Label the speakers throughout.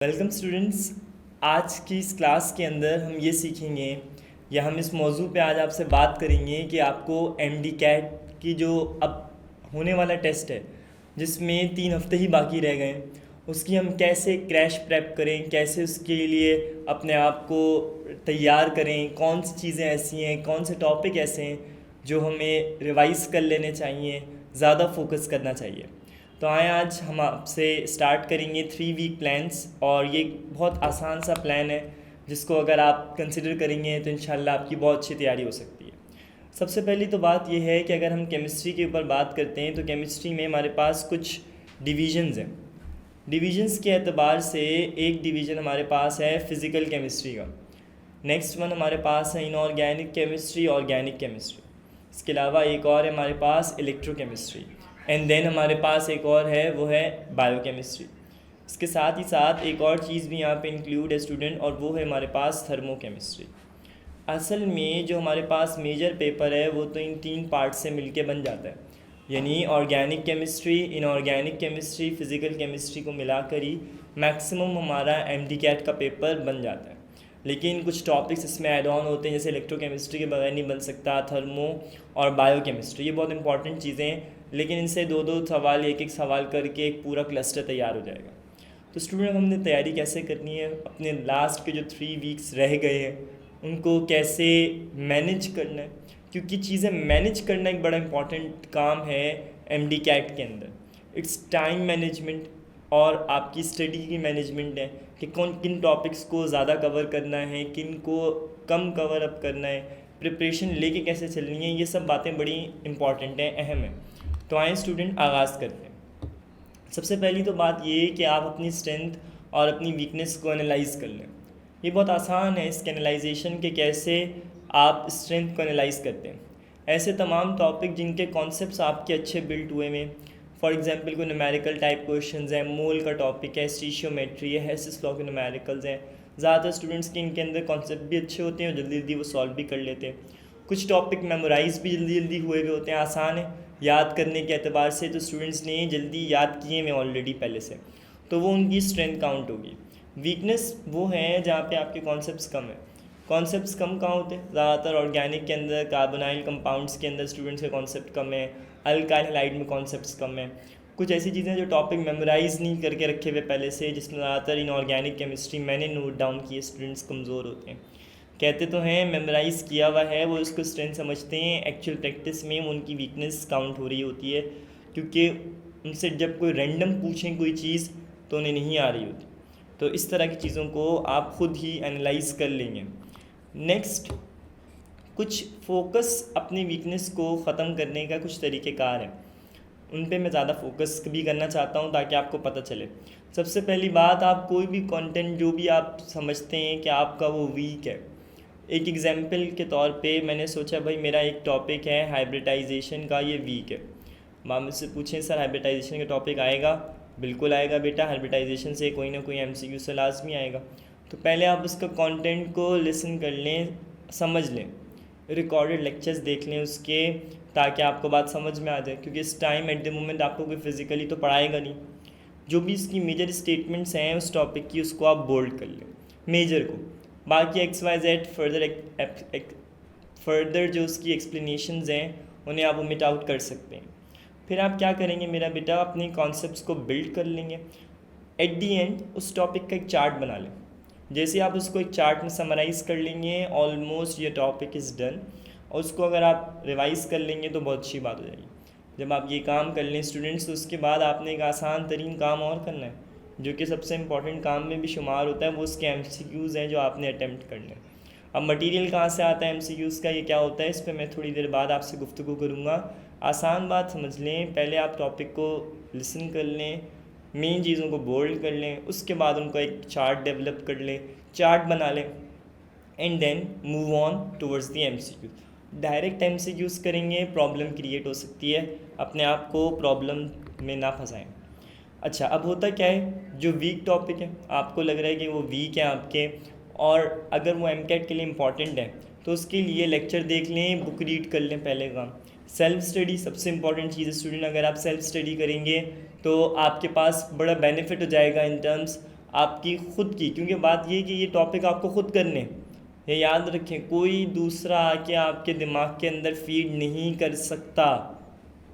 Speaker 1: Welcome students. आज की इस क्लास के अंदर हम ये सीखेंगे या हम इस मौजू पे आज आपसे बात करेंगे कि आपको एम डी कैट की जो अब होने वाला टेस्ट है जिसमें 3 हफ्ते ही बाकी रह गए हैं, उसकी हम कैसे क्रैश प्रेप करें, कैसे उसके लिए अपने आप को तैयार करें, कौन सी चीज़ें ऐसी हैं, कौन से टॉपिक ऐसे हैं जो हमें रिवाइज कर लेने चाहिए, ज़्यादा फोकस करना चाहिए। तो आए आज हम आपसे स्टार्ट करेंगे 3 वीक प्लान्स, और ये बहुत आसान सा प्लान है जिसको अगर आप कंसिडर करेंगे तो इंशाल्लाह आपकी बहुत अच्छी तैयारी हो सकती है। सबसे पहली तो बात यह है कि अगर हम केमिस्ट्री के ऊपर बात करते हैं तो केमिस्ट्री में हमारे पास कुछ डिवीजन्स हैं। डिवीजन्स के एतबार से एक डिवीज़न हमारे पास है फ़िज़िकल केमिस्ट्री का, नेक्स्ट वन हमारे पास है इनऑर्गेनिक केमिस्ट्री, ऑर्गेनिक केमिस्ट्री। इसके अलावा एक और है हमारे पास इलेक्ट्रोकेमिस्ट्री, एंड देन हमारे पास एक और है वो है बायोकेमिस्ट्री। इसके साथ ही साथ एक और चीज़ भी यहाँ पे इंक्लूड है स्टूडेंट, और वो है हमारे पास थर्मोकेमिस्ट्री। असल में जो हमारे पास मेजर पेपर है वो तो इन 3 पार्ट से मिलके बन जाता है, यानी organic chemistry, inorganic chemistry, physical chemistry को मिलाकर ही मैक्सिमम हमारा एमडी कैट का पेपर बन जाता है। लेकिन कुछ टॉपिक्स इसमें ऐड ऑन होते हैं, जैसे इलेक्ट्रोकेमिस्ट्री के बगैर नहीं बन सकता, थर्मो और बायोकेमिस्ट्री, ये बहुत इंपॉर्टेंट चीज़ें हैं, लेकिन इनसे दो दो सवाल, एक एक सवाल करके एक पूरा क्लस्टर तैयार हो जाएगा। तो स्टूडेंट, हमने तैयारी कैसे करनी है, अपने लास्ट के जो 3 वीक्स रह गए हैं उनको कैसे मैनेज करना है, क्योंकि चीज़ें मैनेज करना एक बड़ा इंपॉर्टेंट काम है एमडी कैट के अंदर। इट्स टाइम मैनेजमेंट और आपकी स्टडी की मैनेजमेंट है कि कौन किन टॉपिक्स को ज़्यादा कवर करना है, किन को कम कवर अप करना है, प्रिपरेशन लेके कैसे चलनी है, ये सब बातें बड़ी इंपॉर्टेंट हैं, अहम है। तो आए स्टूडेंट, आगाज़ करते हैं। सबसे पहली तो बात ये है कि आप अपनी स्ट्रेंथ और अपनी वीकनेस को एनालाइज कर लें। ये बहुत आसान है इसके एनालाइजेशन के, कैसे आप स्ट्रेंथ को एनालाइज करते हैं। ऐसे तमाम टॉपिक जिनके कॉन्सेप्ट्स आपके अच्छे बिल्ट हुए हैं, फॉर एग्जांपल कोई न्यूमेरिकल टाइप क्वेश्चंस हैं, मोल का टॉपिक है, स्टीशियोमेट्री है, हेसिस लॉ के न्यूमेरिकल्स हैं, ज़्यादातर स्टूडेंट्स के इनके अंदर कॉन्सेप्ट भी अच्छे होते हैं और जल्दी जल्दी वो सॉल्व भी कर लेते हैं। कुछ टॉपिक मेमोराइज भी जल्दी जल्दी हुए हुए होते हैं, आसान है याद करने के एतबार से, तो स्टूडेंट्स ने जल्दी याद किए मैं ऑलरेडी पहले से, तो वो उनकी स्ट्रेंथ काउंट होगी। वीकनेस वो है जहाँ पे आपके कॉन्सेप्ट्स कम है। कॉन्सेप्ट्स कम कहाँ होते हैं? ज़्यादातर ऑर्गेनिक के अंदर, कार्बोनाइल कंपाउंड्स के अंदर स्टूडेंट्स के कॉन्सेप्ट कम है, अल्काइल हैलाइड में कॉन्सेप्ट्स कम है। कुछ ऐसी चीज़ें जो टॉपिक मेमोराइज़ नहीं करके रखे हुए पहले से, जिसमें ज़्यादातर इनऑर्गेनिक केमिस्ट्री मैंने नोट डाउन किए, स्टूडेंट्स कमज़ोर होते हैं। कहते तो हैं मेमोराइज़ किया हुआ है वो इसको स्ट्रेंथ समझते हैं, एक्चुअल प्रैक्टिस में उनकी वीकनेस काउंट हो रही होती है, क्योंकि उनसे जब कोई रैंडम पूछें कोई चीज़ तो उन्हें नहीं आ रही होती। तो इस तरह की चीज़ों को आप खुद ही एनालाइज कर लेंगे। नेक्स्ट, कुछ फोकस अपनी वीकनेस को ख़त्म करने का कुछ तरीक़ेकार हैं, उन पे मैं ज़्यादा फोकस भी करना चाहता हूँ ताकि आपको पता चले। सबसे पहली बात, आप कोई भी कंटेंट जो भी आप समझते हैं कि आपका वो वीक है, एक एग्जांपल के तौर पे मैंने सोचा भाई मेरा एक टॉपिक है हाइब्रिडाइजेशन का, ये वीक है। माँ मुझसे पूछें सर हाइब्रिडाइजेशन का टॉपिक आएगा? बिल्कुल आएगा बेटा, हाइब्रिडाइजेशन से कोई ना कोई एमसीक्यू से लाजमी आएगा। तो पहले आप उसका कंटेंट को लिसन कर लें, समझ लें, रिकॉर्डेड लेक्चर्स देख लें उसके, ताकि आपको बात समझ में आ जाए, क्योंकि इस टाइम एट द मोमेंट आपको कोई फिज़िकली तो पढ़ाएगा नहीं। जो भी इसकी मेजर स्टेटमेंट्स हैं उस टॉपिक की, उसको आप बोल्ड कर लें, मेजर को। बाकी XYZ फर्दर जो उसकी एक्सप्लेनेशंस हैं उन्हें आप ओमिट आउट कर सकते हैं। फिर आप क्या करेंगे मेरा बेटा, अपने कॉन्सेप्ट्स को बिल्ड कर लेंगे। एट दी एंड उस टॉपिक का एक चार्ट बना लें। जैसे आप उसको एक चार्ट में समराइज़ कर लेंगे, ऑलमोस्ट ये टॉपिक इज़ डन, और उसको अगर आप रिवाइज़ कर लेंगे तो बहुत अच्छी बात हो जाएगी। जब आप ये काम कर लें स्टूडेंट्स, तो उसके बाद आपने एक आसान तरीन काम और करना है, जो कि सबसे इंपॉर्टेंट काम में भी शुमार होता है, वो उसके MCQs हैं जो आपने अटैम्प्ट करने हैं। अब मटेरियल कहाँ से आता है MCQs का, ये क्या होता है, इस पर मैं थोड़ी देर बाद आपसे गुफ्तगू करूँगा। आसान बात समझ लें, पहले आप टॉपिक को लिसन कर लें, मेन चीज़ों को बोल्ड कर लें, उसके बाद उनका एक चार्ट डेवलप कर लें, चार्ट बना लें, and then move on towards the MCQ। Direct MCQs करेंगे प्रॉब्लम क्रिएट हो सकती है, अपने आप को प्रॉब्लम में ना फंसाएं। अच्छा, अब होता क्या है, जो वीक टॉपिक है, आपको लग रहा है कि वो वीक है आपके, और अगर वो MCAT के लिए इम्पॉर्टेंट है तो उसके लिए लेक्चर देख लें, बुक रीड कर लें, पहले काम। सेल्फ स्टडी सबसे इंपॉर्टेंट चीज़ है स्टूडेंट, अगर आप सेल्फ स्टडी करेंगे तो आपके पास बड़ा बेनिफिट हो जाएगा इन टर्म्स आपकी खुद की, क्योंकि बात ये कि ये टॉपिक आपको खुद करने, ये याद रखें, कोई दूसरा आके आपके दिमाग के अंदर फीड नहीं कर सकता।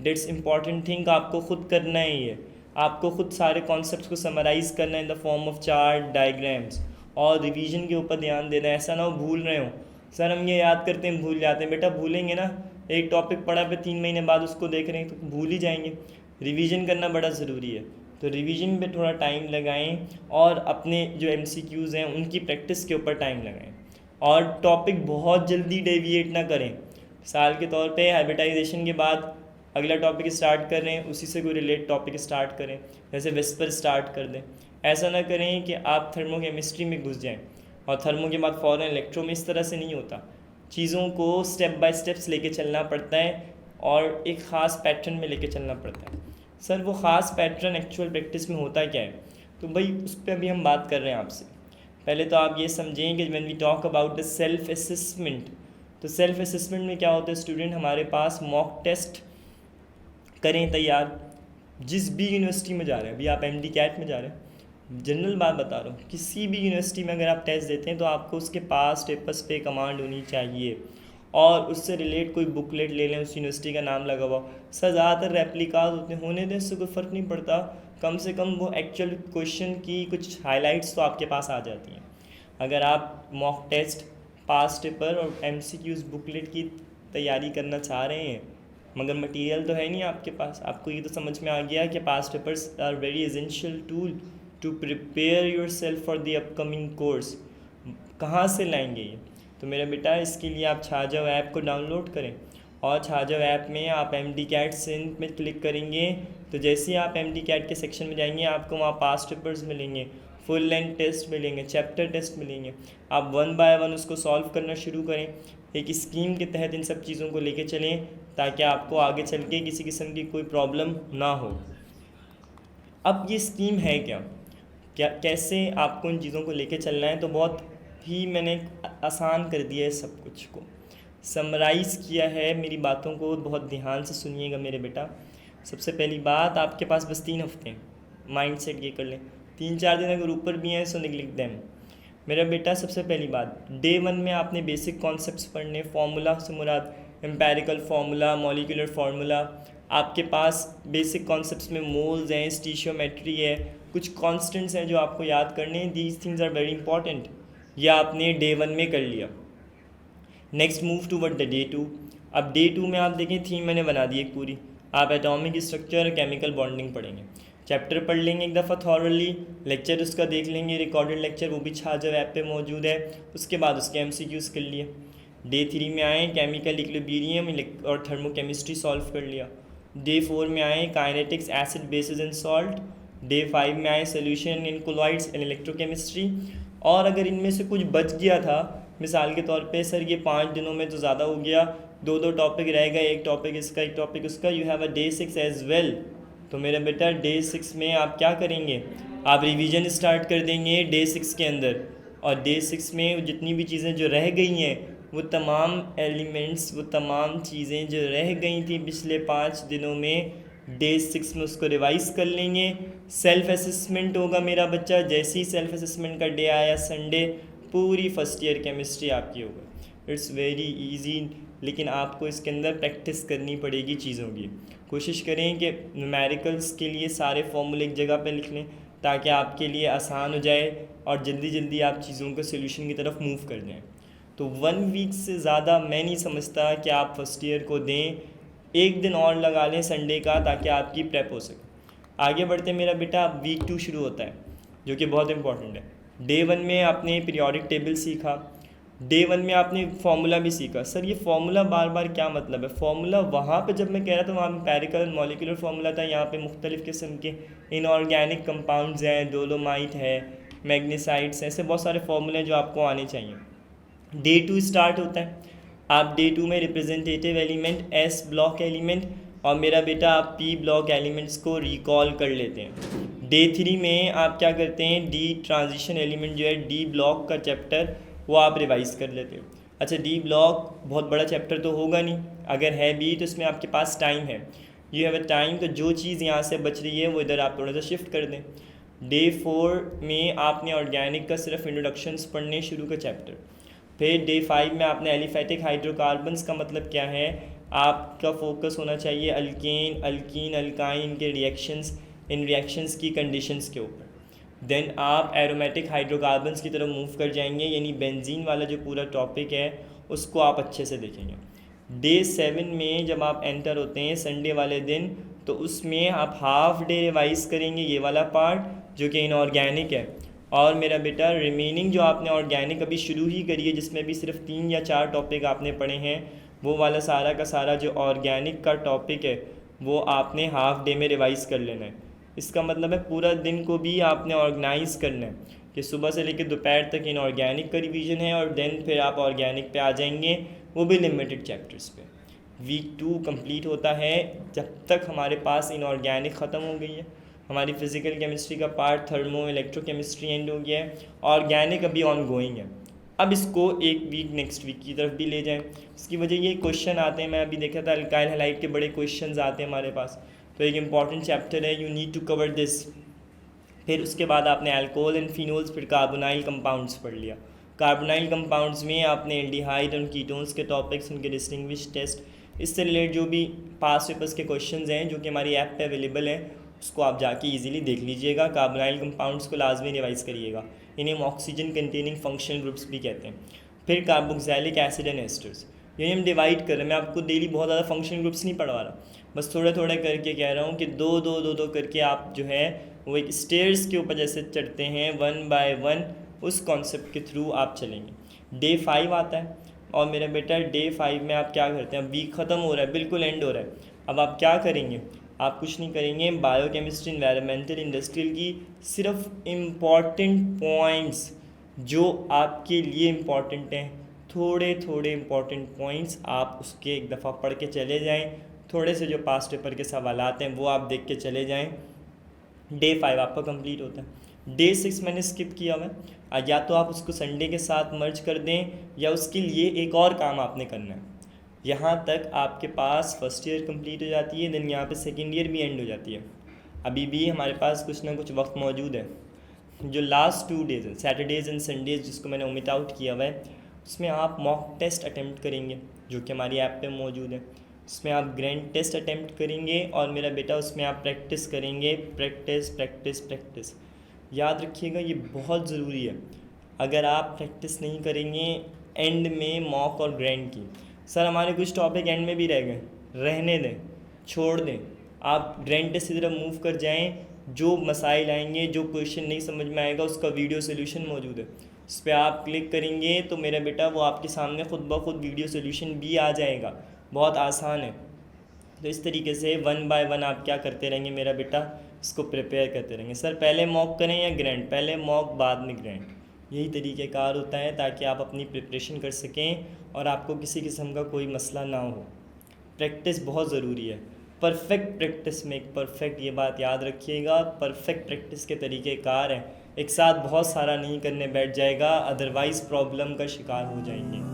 Speaker 1: डेट्स इम्पॉर्टेंट थिंग, आपको खुद करना है ये, आपको खुद सारे कॉन्सेप्ट्स को समराइज़ करना है in the form of chart diagrams, और रिवीजन के ऊपर ध्यान देना है। ऐसा ना हो भूल रहे हो, सर हम ये याद करते हैं भूल जाते हैं, बेटा भूलेंगे ना, एक टॉपिक पढ़ा पे 3 महीने बाद उसको देख रहे हैं तो भूल ही जाएंगे। रिवीजन करना बड़ा ज़रूरी है, तो रिवीजन पे थोड़ा टाइम लगाएं और अपने जो MCQs हैं उनकी प्रैक्टिस के ऊपर टाइम लगाएं, और टॉपिक बहुत जल्दी डेविएट ना करें। साल के तौर पे हाइब्रिडाइजेशन के बाद अगला टॉपिक स्टार्ट कर रहे हैं, उसी से कोई रिलेट टॉपिक स्टार्ट करें, जैसे विस्पर स्टार्ट कर दें। ऐसा ना करें कि आप थर्मोकेमिस्ट्री में घुस जाएं और थर्मो के बाद फ़ौरन इलेक्ट्रो में, इस तरह से नहीं होता। चीज़ों को स्टेप बाय स्टेप्स लेके चलना पड़ता है और एक ख़ास पैटर्न में लेके चलना पड़ता है। सर वो ख़ास पैटर्न एक्चुअल प्रैक्टिस में होता क्या है, तो भाई उस पर अभी हम बात कर रहे हैं आपसे। पहले तो आप ये समझें कि when we talk about the self assessment, तो सेल्फ असेसमेंट में क्या होता है स्टूडेंट, हमारे पास मॉक टेस्ट करें तैयार, जिस भी यूनिवर्सिटी में जा रहे हैं, अभी आप MD कैट में जा रहे हैं, जनरल बात बता रहा हूँ, किसी भी यूनिवर्सिटी में अगर आप टेस्ट देते हैं तो आपको उसके पास पेपर्स पे कमांड होनी चाहिए, और उससे रिलेट कोई बुकलेट ले लें, उस यूनिवर्सिटी का नाम लगा हुआ। सर ज़्यादातर रेप्लिकाज होते हैं, होने दें, उससे कोई फ़र्क नहीं पड़ता, कम से कम वो एक्चुअल क्वेश्चन की कुछ हाइलाइट्स तो आपके पास आ जाती हैं। अगर आप मॉक टेस्ट, पास पेपर और MCQs बुकलेट की तैयारी करना चाह रहे हैं मगर मटेरियल तो है नहीं आपके पास, आपको ये तो समझ में आ गया कि past papers are very essential tool to prepare yourself for the upcoming course. कहाँ से लाएंगे ये, तो मेरा बेटा इसके लिए आप छाजाव ऐप को डाउनलोड करें, और छाजाव ऐप में आप MD कैट सिंध में क्लिक करेंगे तो जैसे ही आप MD कैट के सेक्शन में जाएंगे आपको वहाँ पास पेपर्स मिलेंगे, फुल लेंथ टेस्ट मिलेंगे, चैप्टर टेस्ट मिलेंगे। आप 1 बाय 1 उसको सॉल्व करना शुरू करें, एक स्कीम के तहत इन सब चीज़ों को लेके चलें ताकि आपको आगे चल के किसी किस्म की कोई प्रॉब्लम ना हो। अब ये स्कीम है क्या, कैसे आपको इन चीज़ों को लेके चलना है, तो बहुत ही मैंने आसान कर दिया है, सब कुछ को समराइज़ किया है। मेरी बातों को बहुत ध्यान से सुनिएगा मेरे बेटा। सबसे पहली बात, आपके पास बस 3 हफ्ते हैं, माइंड सेट ये कर लें, 3-4 दिन अगर ऊपर भी हैं सो निगलेक्ट देम। मेरा बेटा सबसे पहली बात, डे 1 में आपने बेसिक कॉन्सेप्ट्स पढ़ने, फार्मूला से मुराद एम्पेरिकल फार्मूला, मॉलिक्यूलर फार्मूला, आपके पास बेसिक कॉन्सेप्ट्स में मोल्स हैं, स्टीशियोमेट्री है, कुछ कॉन्स्टेंट्स हैं जो आपको याद करने हैं, these things are very important. ये आपने डे 1 में कर लिया। Next move toward the day 2। अब डे 2 में आप देखें थीम मैंने बना दी एक पूरी, आप एटॉमिक स्ट्रक्चर और केमिकल बॉन्डिंग पढ़ेंगे, चैप्टर पढ़ लेंगे एक दफ़ा थॉरली, लेक्चर उसका देख लेंगे, रिकॉर्डेड लेक्चर वो भी छाजाव ऐप पे मौजूद है, उसके बाद उसके MCQs कर लिए। डे 3 में आए केमिकल इक्विलिब्रियम और थर्मोकेमिस्ट्री सॉल्व कर लिया। डे 4 में आए kinetics, acid basis and salt. Day 5 में आए solution in colloids and electrochemistry. और अगर इनमें से कुछ बच गया था, मिसाल के तौर पे सर ये 5 दिनों में तो ज़्यादा हो गया, 2 टॉपिक रह गए, एक टॉपिक इसका एक टॉपिक उसका, you have a day 6 as well. तो मेरा बेटा डे 6 में आप क्या करेंगे, आप रिवीजन स्टार्ट कर देंगे डे 6 के अंदर, और डे 6 में जितनी भी चीज़ें जो रह गई हैं, वो तमाम एलिमेंट्स, वो तमाम चीज़ें जो रह गई थी पिछले 5 दिनों में, डे 6 में उसको रिवाइज़ कर लेंगे। सेल्फ असेसमेंट होगा मेरा बच्चा, जैसे ही सेल्फ असेसमेंट का डे आया संडे, पूरी फर्स्ट ईयर केमिस्ट्री आपकी होगा। इट्स वेरी इजी, लेकिन आपको इसके अंदर प्रैक्टिस करनी पड़ेगी चीज़ों की। कोशिश करें कि न्यूमेरिकल्स के लिए सारे फॉर्मूले एक जगह पे लिख लें ताकि आपके लिए आसान हो जाए और जल्दी जल्दी आप चीज़ों को सोल्यूशन की तरफ मूव कर दें। तो 1 वीक से ज़्यादा मैं नहीं समझता कि आप फर्स्ट ईयर को दें, एक दिन और लगा लें संडे का ताकि आपकी प्रेप हो सके। आगे बढ़ते मेरा बेटा, वीक 2 शुरू होता है जो कि बहुत इंपॉर्टेंट है। डे 1 में आपने पीरियोडिक टेबल सीखा, डे 1 में आपने फार्मूला भी सीखा। सर ये फार्मूला बार बार क्या मतलब है, फार्मूला वहाँ पे जब मैं कह रहा था वहाँ एम्पेरिकल मॉलिक्यूलर फार्मूला था, यहाँ पे मुख्तलिफ़ किस्म के इनऑर्गेनिक कंपाउंड्स हैं, डोलोमाइट है, मैग्नीसाइड्स हैं, ऐसे बहुत सारे फार्मूले हैं जो आपको आने चाहिए। डे 2 स्टार्ट होता है, आप डे 2 में representative element, S block element और मेरा बेटा आप P ब्लॉक एलिमेंट्स को रिकॉल कर लेते हैं। डे 3 में आप क्या करते हैं, D ट्रांजिशन एलिमेंट जो है D ब्लॉक का चैप्टर वो आप रिवाइज़ कर लेते हो। अच्छा D ब्लॉक बहुत बड़ा चैप्टर तो होगा नहीं, अगर है भी तो इसमें आपके पास टाइम है, यू हैव अ टाइम, तो जो चीज़ यहाँ से बच रही है वो इधर आप थोड़ा सा शिफ्ट कर दें। डे 4 में आपने ऑर्गेनिक का सिर्फ इंट्रोडक्शंस पढ़ने शुरू का चैप्टर। फिर डे 5 में आपने एलिफेटिक हाइड्रोकार्बन्स का मतलब क्या है, आपका फोकस होना चाहिए अल्केन, अल्कीन, अल्काइन के रिएक्शंस, इन रिएक्शंस की कंडीशंस के ऊपर। देन आप एरोमेटिक हाइड्रोकार्बन्स की तरफ मूव कर जाएंगे, यानी बेंजीन वाला जो पूरा टॉपिक है उसको आप अच्छे से देखेंगे। डे 7 में जब आप एंटर होते हैं संडे वाले दिन, तो उसमें आप हाफ डे रिवाइज करेंगे ये वाला पार्ट जो कि इनऑर्गेनिक है। और मेरा बेटा रिमेनिंग जो आपने ऑर्गेनिक अभी शुरू ही करी है, जिसमें भी सिर्फ 3 या 4 टॉपिक आपने पढ़े हैं, वो वाला सारा का सारा जो ऑर्गेनिक का टॉपिक है वो आपने हाफ डे में रिवाइज़ कर लेना है। इसका मतलब है पूरा दिन को भी आपने ऑर्गेनाइज़ करना है कि सुबह से लेकर दोपहर तक इनऑर्गेनिक का रिवीजन है, और देन फिर आप ऑर्गेनिक पे आ जाएंगे, वो भी लिमिटेड चैप्टर्स पे। वीक 2 कंप्लीट होता है जब तक हमारे पास इनऑर्गेनिक ख़त्म हो गई है, हमारी फिज़िकल केमिस्ट्री का पार्ट, थर्मो इलेक्ट्रोकेमिस्ट्री एंड हो गया है, ऑर्गेनिक अभी ऑन गोइंग है। अब इसको एक वीक नेक्स्ट वीक की तरफ भी ले जाएं। इसकी वजह ये क्वेश्चन आते हैं, मैं अभी देखा था अल्काइल हैलाइड के बड़े क्वेश्चंस आते हैं हमारे पास, तो एक इंपॉर्टेंट चैप्टर है, you need to cover this. फिर उसके बाद आपने अल्कोहल एंड फिनोल्स, फिर कार्बोनाइल कंपाउंड्स पढ़ लिया। कार्बोनाइल कंपाउंड्स में आपने एल्डिहाइड और कीटोन्स के टॉपिक्स, उनके डिस्टिंग्विश टेस्ट, इससे रिलेटेड जो भी पास पेपर्स के क्वेश्चंस हैं जो कि हमारी ऐप पे अवेलेबल हैं, उसको आप जाके इजीली देख लीजिएगा। कार्बोनाइल कंपाउंड्स को लाजमी रिवाइज़ करिएगा, इन्हें हम ऑक्सीजन कंटेनिंग फंक्शनल ग्रुप्स भी कहते हैं। फिर कार्बोक्सिलिक एसिड एंड एस्टर्स, यानी हम डिवाइड कर रहे हैं। मैं आपको डेली बहुत ज़्यादा फंक्शनल ग्रुप्स नहीं पढ़वा रहा, बस थोड़े थोड़े करके कह रहा हूँ कि दो दो दो दो करके आप जो है वो एक स्टेयर्स के ऊपर जैसे चढ़ते हैं 1 बाय 1, उस कॉन्सेप्ट के थ्रू आप चलेंगे। डे 5 आता है, और मेरा बेटा डे 5 में आप क्या करते हैं, वीक ख़त्म हो रहा है, बिल्कुल एंड हो रहा है। अब आप क्या करेंगे, आप कुछ नहीं करेंगे, बायोकेमिस्ट्री, इन्वायरमेंटल, इंडस्ट्रियल की सिर्फ इम्पॉर्टेंट पॉइंट्स जो आपके लिए इम्पॉर्टेंट हैं, थोड़े थोड़े इम्पॉर्टेंट पॉइंट्स आप उसके एक दफ़ा पढ़ के चले जाएं। थोड़े से जो पास्ट पेपर के सवाल आते हैं वो आप देख के चले जाएं। डे 5 आपका कंप्लीट होता है। डे 6 मैंने स्किप किया हुआ है, या तो आप उसको संडे के साथ मर्ज कर दें, या उसके लिए एक और काम आपने करना है। यहाँ तक आपके पास फर्स्ट ईयर कंप्लीट हो जाती है, देन यहाँ पे सेकेंड ईयर भी एंड हो जाती है। अभी भी हमारे पास कुछ ना कुछ वक्त मौजूद है। जो लास्ट 2 डेज़ हैं, सैटरडेज़ एंड संडेज़, जिसको मैंने ओमिट आउट किया हुआ है, उसमें आप मॉक टेस्ट अटैम्प्ट करेंगे जो कि हमारी ऐप पे मौजूद है। उसमें आप ग्रैंड टेस्ट अटैम्प्ट करेंगे, और मेरा बेटा उसमें आप प्रैक्टिस करेंगे, प्रैक्टिस प्रैक्टिस प्रैक्टिस। याद रखिएगा ये बहुत ज़रूरी है। अगर आप प्रैक्टिस नहीं करेंगे एंड में मॉक और ग्रैंड की, सर हमारे कुछ टॉपिक एंड में भी रह गए, रहने दें, छोड़ दें, आप ग्रैंड टेस्ट की तरफ मूव कर जाएं। जो मसाइल आएंगे, जो क्वेश्चन नहीं समझ में आएगा, उसका वीडियो सोल्यूशन मौजूद है, उस पर आप क्लिक करेंगे तो मेरा बेटा वो आपके सामने खुद ब खुद वीडियो सोल्यूशन भी आ जाएगा, बहुत आसान है। तो इस तरीके से 1 बाय 1 आप क्या करते रहेंगे मेरा बेटा, इसको प्रिपेयर करते रहेंगे। सर पहले मॉक करें या ग्रैंड, पहले मॉक बाद में ग्रैंड, यही तरीक़ेकार होता है ताकि आप अपनी प्रिपरेशन कर सकें और आपको किसी किस्म का कोई मसला ना हो। प्रैक्टिस बहुत ज़रूरी है, परफेक्ट प्रैक्टिस मेक परफेक्ट, ये बात याद रखिएगा। परफेक्ट प्रैक्टिस के तरीक़ेकार हैं, एक साथ बहुत सारा नहीं करने बैठ जाएगा, अदरवाइज़ प्रॉब्लम का शिकार हो जाएंगे।